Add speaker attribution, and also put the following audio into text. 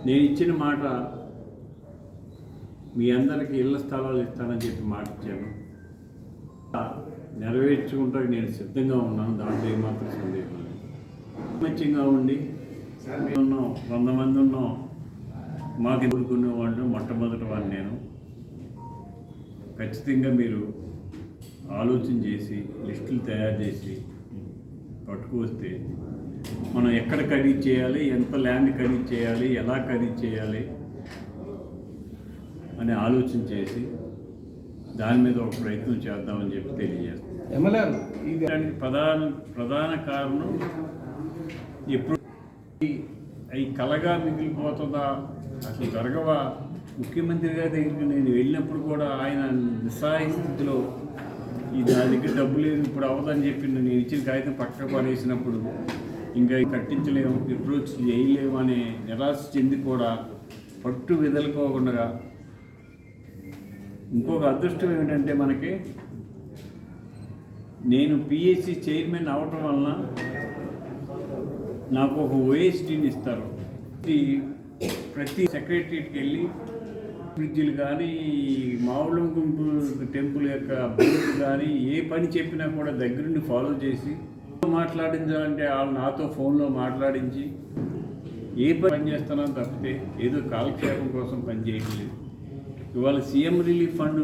Speaker 1: నేను ఇచ్చిన మాట మీ అందరికీ ఇళ్ల స్థలాలు ఇస్తానని చెప్పి మాట ఇచ్చాను. నెరవేర్చుకుంటానికి నేను సిద్ధంగా ఉన్నాను. దాంట్లో ఏమాత్రం సందేహం లేదు. మంచిగా ఉండి ఉన్నాం, 100 మంది ఉన్నాం. మాకు ఎదుర్కొనే వాళ్ళు మొట్టమొదటి వాడిని నేను. ఖచ్చితంగా మీరు ఆలోచన చేసి లిస్టులు తయారు చేసి పట్టుకువస్తే మనం ఎక్కడ ఖరీదు చేయాలి, ఎంత ల్యాండ్ ఖరీదు చేయాలి, ఎలా ఖరీదు చేయాలి అనే ఆలోచన చేసి దాని మీద ఒక ప్రయత్నం చేద్దామని చెప్పి తెలియజేస్తాం. దానికి ప్రధాన కారణం ఎప్పుడు అవి కలగా మిగిలిపోతుందా, అసలు జరగవా. ముఖ్యమంత్రి గారి దగ్గరికి నేను వెళ్ళినప్పుడు కూడా ఆయన నిస్సహాయ స్థితిలో ఇది నా దగ్గర డబ్బు లేదు, ఇప్పుడు అవ్వదని చెప్పి నేను ఇచ్చిన కాగితం పక్కకు పడేసినప్పుడు ఇంకా కట్టించలేము, అప్రోచ్ చేయలేము అనే నిరాశ చెంది కూడా పట్టు విదలుకోకుండా. ఇంకొక అదృష్టం ఏమిటంటే మనకి నేను పిఎస్సి చైర్మన్ అవటం వలన నాకు ఒక ఓఎస్డీని ఇస్తారు. ప్రతి సెక్రటరీకి వెళ్ళి బ్రిడ్జిలు కానీ మావులం గుంపు టెంపుల్ యొక్క బోర్డు కానీ ఏ పని చెప్పినా కూడా దగ్గరుండి ఫాలో చేసి మాట్లాడించాలంటే వాళ్ళు నాతో ఫోన్లో మాట్లాడించి ఏ పని చేస్తున్నాను తప్పితే ఏదో కాలక్షేపం కోసం పని చేయట్లేదు. ఇవాళ సీఎం రిలీఫ్ ఫండ్